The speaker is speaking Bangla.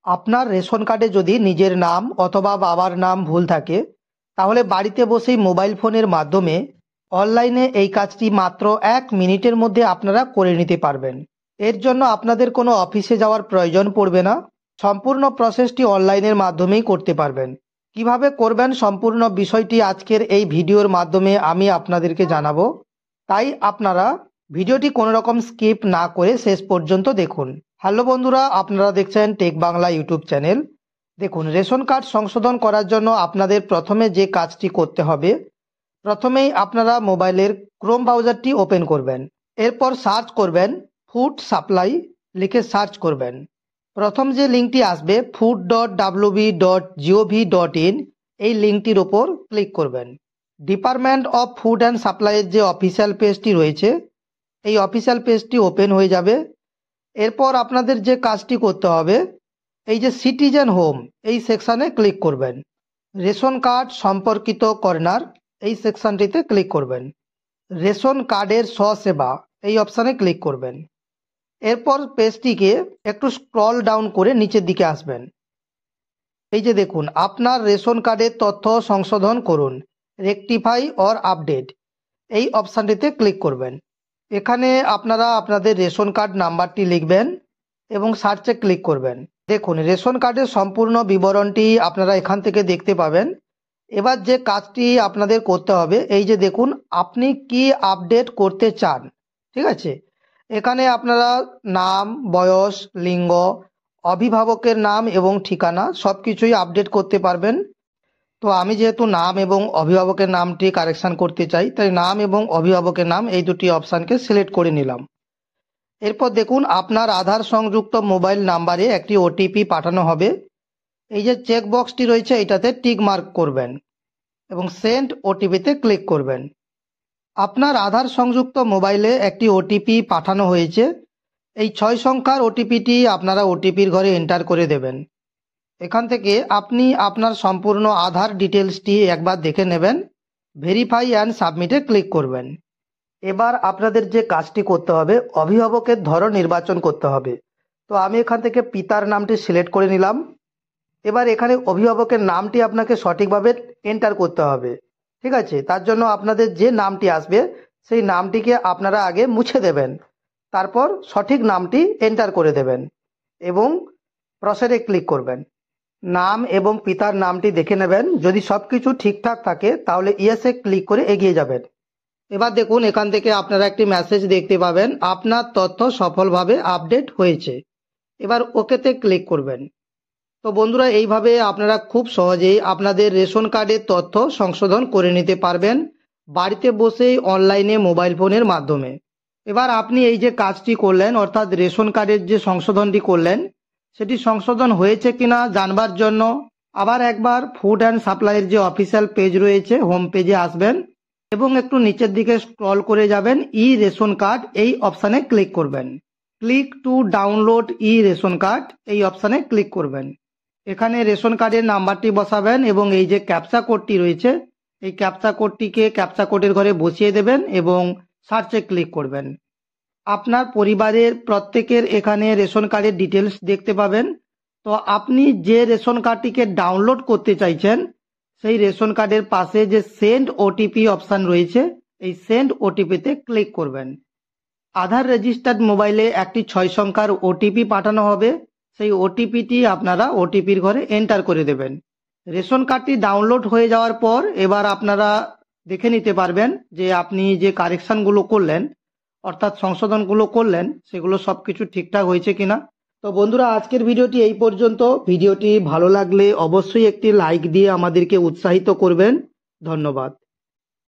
আপনার রেশন কার্ডে যদি নিজের নাম অথবা বাবার নাম ভুল থাকে তাহলে বাড়িতে বসেই মোবাইল ফোনের মাধ্যমে অনলাইনে এই কাজটি মাত্র 1 মিনিটের মধ্যে আপনারা করে নিতে পারবেন। এর জন্য আপনাদের কোনো অফিসে যাওয়ার প্রয়োজন পড়বে না। সম্পূর্ণ প্রসেসটি অনলাইনের মাধ্যমেই করতে পারবেন। কিভাবে করবেন সম্পূর্ণ বিষয়টি আজকের এই ভিডিওর মাধ্যমে আমি আপনাদেরকে জানাবো। তাই আপনারা ভিডিওটি কোনো রকম স্কিপ না করে শেষ পর্যন্ত দেখুন। হ্যালো বন্ধুরা, আপনারা দেখছেন টেক বাংলা ইউটিউব চ্যানেল। দেখুন, রেশন কার্ড সংশোধন করার জন্য আপনাদের প্রথমে যে কাজটি করতে হবে, প্রথমেই আপনারা মোবাইলের ক্রোম ব্রাউজারটি ওপেন করবেন। এরপর সার্চ করবেন ফুড সাপ্লাই লিখে সার্চ করবেন। প্রথম যে লিঙ্কটি আসবে food.wb.gov.in, এই লিঙ্কটির ওপর ক্লিক করবেন। ডিপার্টমেন্ট অফ ফুড অ্যান্ড সাপ্লাইয়ের যে অফিসিয়াল পেজটি রয়েছে, এই অফিসিয়াল পেজটি ওপেন হয়ে যাবে। এরপর আপনাদের যে কাজটি করতে হবে, এই যে সিটিজেন হোম এই সেকশানে ক্লিক করবেন। রেশন কার্ড সম্পর্কিত কর্নার এই সেকশনটিতে ক্লিক করবেন। রেশন কার্ডের স্বসেবা এই অপশানে ক্লিক করবেন। এরপর পেজটিকে একটু স্ক্রল ডাউন করে নিচের দিকে আসবেন। এই যে দেখুন, আপনার রেশন কার্ডের তথ্য সংশোধন করুন, রেকটিফাই অর আপডেট, এই অপশানটিতে ক্লিক করবেন। এখানে আপনারা আপনাদের রেশন কার্ড নাম্বারটি লিখবেন এবং সার্চে ক্লিক করবেন। দেখুন, রেশন কার্ডের সম্পূর্ণ বিবরণটি আপনারা এখান থেকে দেখতে পাবেন। এবার যে কাজটি আপনাদের করতে হবে, এই যে দেখুন আপনি কি আপডেট করতে চান, ঠিক আছে। এখানে আপনারা নাম, বয়স, লিঙ্গ, অভিভাবকের নাম এবং ঠিকানা সব কিছুই আপডেট করতে পারবেন। তো আমি যেহেতু নাম এবং অভিভাবকের নামটি কারেকশন করতে চাই, তাই নাম এবং অভিভাবকের নাম এই দুটি অপশানকে সিলেক্ট করে নিলাম। এরপর দেখুন, আপনার আধার সংযুক্ত মোবাইল নাম্বারে একটি ওটিপি পাঠানো হবে। এই যে চেক বক্সটি রয়েছে এটাতে টিক মার্ক করবেন এবং সেন্ড ওটিপিতে ক্লিক করবেন। আপনার আধার সংযুক্ত মোবাইলে একটি ওটিপি পাঠানো হয়েছে। এই 6 সংখ্যার ওটিপিটি আপনারা ওটিপির ঘরে এন্টার করে দেবেন। এখান থেকে আপনি আপনার সম্পূর্ণ আধার ডিটেলসটি একবার দেখে নেবেন। ভেরিফাই অ্যান্ড সাবমিটে ক্লিক করবেন। এবার আপনাদের যে কাজটি করতে হবে, অভিভাবকের ধরন নির্বাচন করতে হবে। তো আমি এখান থেকে পিতার নামটি সিলেক্ট করে নিলাম। এবার এখানে অভিভাবকের নামটি আপনাকে সঠিকভাবে এন্টার করতে হবে, ঠিক আছে। তার জন্য আপনাদের যে নামটি আসবে সেই নামটিকে আপনারা আগে মুছে দেবেন, তারপর সঠিক নামটি এন্টার করে দেবেন এবং প্রসিডে ক্লিক করবেন। নাম এবং পিতার নামটি দেখে নেবেন। যদি সব কিছু ঠিকঠাক থাকে তাহলে ইয়েসে ক্লিক করে এগিয়ে যাবেন। এবার দেখুন, এখান থেকে আপনারা একটি মেসেজ দেখতে পাবেন, আপনার তথ্য সফলভাবে আপডেট হয়েছে। এবার ওকেতে ক্লিক করবেন। তো বন্ধুরা, এইভাবে আপনারা খুব সহজেই আপনাদের রেশন কার্ডের তথ্য সংশোধন করে নিতে পারবেন বাড়িতে বসেই অনলাইনে মোবাইল ফোনের মাধ্যমে। এবার আপনি এই যে কাজটি করলেন, অর্থাৎ রেশন কার্ডের যে সংশোধনটি করলেন, সেটি সংশোধন হয়েছে কিনা জানবার জন্য আবার একবার ফুড অ্যান্ড সাপ্লাইয়ের যে অফিসিয়াল পেজ রয়েছে হোম পেজে আসবেন এবং একটু নিচের দিকে স্ক্রল করে যাবেন। ই রেশন কার্ড এই অপশানে ক্লিক করবেন। Click to download E ration card এই অপশানে ক্লিক করবেন। এখানে রেশন কার্ডের নাম্বারটি বসাবেন এবং এই যে ক্যাপচা কোডটি রয়েছে এই ক্যাপচা কোডটিকে ক্যাপচা কোডের ঘরে বসিয়ে দেবেন এবং সার্চে ক্লিক করবেন। আপনার পরিবারের প্রত্যেকের এখানে রেশন কার্ডের ডিটেলস দেখতে পাবেন। তো আপনি যে রেশন কার্ডটিকে ডাউনলোড করতে চাইছেন সেই রেশন কার্ডের পাশে যে সেন্ড ওটিপি অপশান রয়েছে এই সেন্ড ওটিপিতে ক্লিক করবেন। আধার রেজিস্টার্ড মোবাইলে একটি 6 সংখ্যার ওটিপি পাঠানো হবে। সেই ওটিপিটি আপনারা ওটিপির ঘরে এন্টার করে দেবেন। রেশন কার্ডটি ডাউনলোড হয়ে যাওয়ার পর এবার আপনারা দেখে নিতে পারবেন যে আপনি যে কারেকশনগুলো করলেন, অর্থাৎ সংশোধনগুলো করলেন, সেগুলো সব কিছু ঠিকঠাক হয়েছে কিনা। তো বন্ধুরা, আজকের ভিডিওটি এই পর্যন্ত। ভিডিওটি ভালো লাগলে অবশ্যই একটি লাইক দিয়ে আমাদেরকে উৎসাহিত করবেন। ধন্যবাদ।